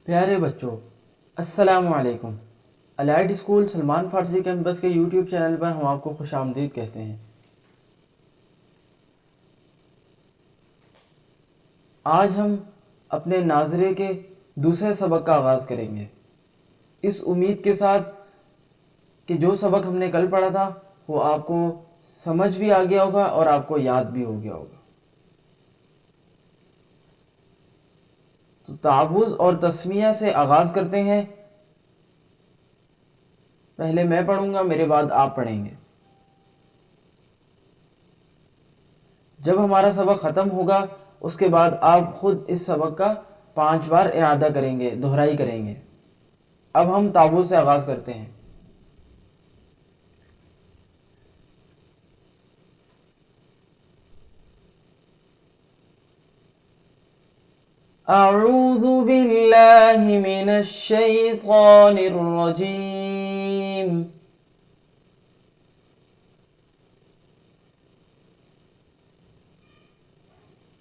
प्यारे बच्चों, अस्सलामु अलैकुम। अलाइड स्कूल सलमान फारसी कैंपस के यूट्यूब चैनल पर हम आपको खुशामदीद कहते हैं। आज हम अपने नाज़रे के दूसरे सबक का आगाज़ करेंगे, इस उम्मीद के साथ कि जो सबक हमने कल पढ़ा था वो आपको समझ भी आ गया होगा और आपको याद भी हो गया होगा। तो तावुज़ और तस्मिया से आगाज़ करते हैं। पहले मैं पढ़ूंगा, मेरे बाद आप पढ़ेंगे। जब हमारा सबक ख़त्म होगा उसके बाद आप ख़ुद इस सबक का 5 बार इआदा करेंगे, दोहराई करेंगे। अब हम तावुज़ से आगाज़ करते हैं। अऊज़ु बिल्लाहि मिनश शैतानिर रजीम।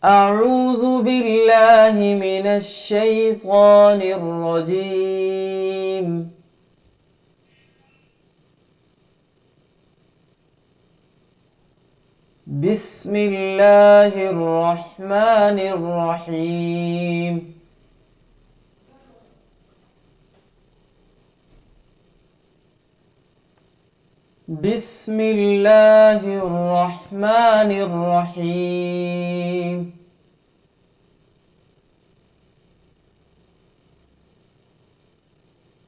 अऊज़ु बिल्लाहि मिनश शैतानिर रजीम। बिस्मिल्लाहिर रहमानिर रहीम। बिस्मिल्लाहिर रहमानिर रहीम।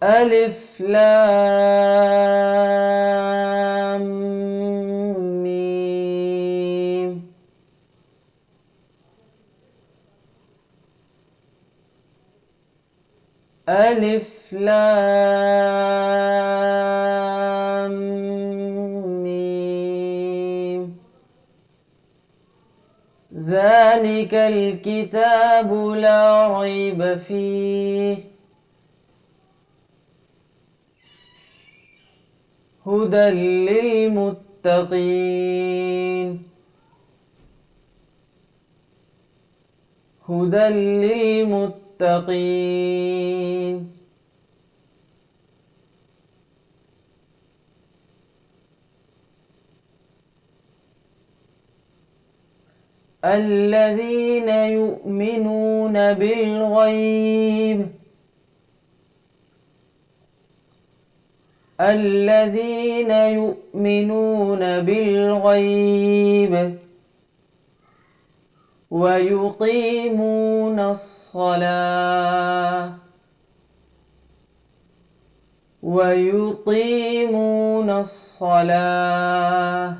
अलिफ लाम मीम। अलिफ लाम मीम। ज़ालिकल किताबु ला रैब फीह हुदल लिलमुत्तक़ीन। हुदल लिलमुत्तक़ीन। الذين يؤمنون بالغيب الذين يؤمنون بالغيب ويقيمون الصلاة ويقيمون الصلاة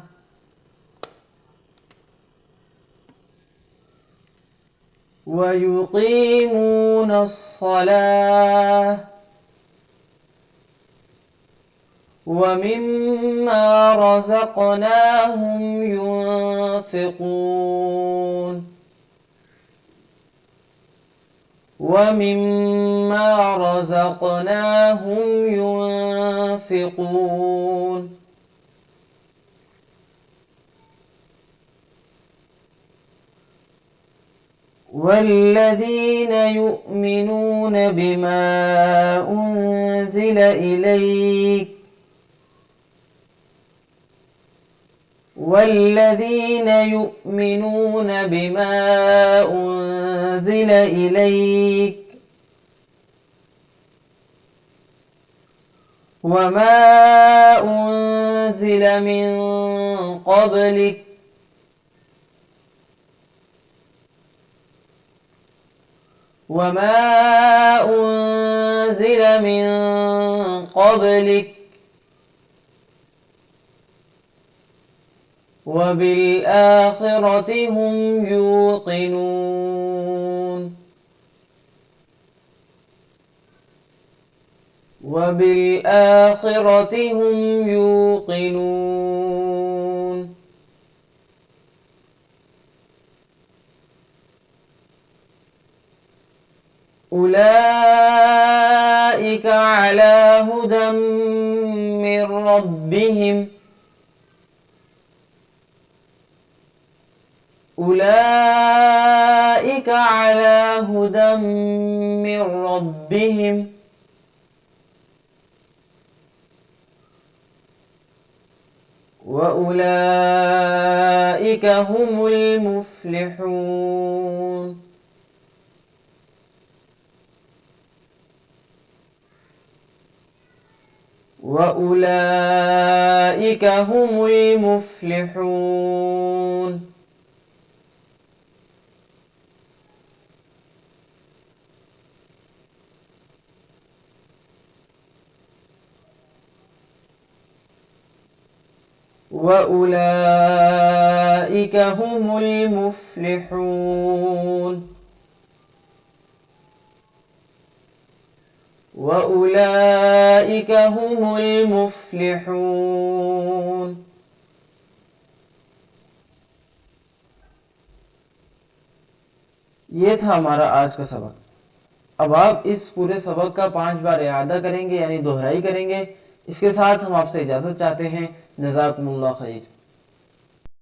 ويقيمون الصلاة ومما رزقناهم ينفقون ومما رزقناهم ينفقون والذين يؤمنون بما أنزل إليك والذين يؤمنون بما أنزل إليك وما أنزل من قبلك وما أنزل من قبلك وبالآخرة هم يوقنون وبالآخرة هم يوقنون أولئك على هدى من ربهم أولئك उलाइका अला हुदम मिर रब्बिहिम व उलाइका हुमुल मुफ्लिहून। व उलाइका हुमुल मुफ्लिहून। व उलाइका हुमुल मुफ्लिहून। व उलाइका हुमुल मुफ्लिहून। ये था हमारा आज का सबक। अब आप इस पूरे सबक का 5 बार इआदा करेंगे यानी दोहराई करेंगे। इसके साथ हम आपसे इजाज़त चाहते हैं। जज़ाकुमुल्लाह खैर।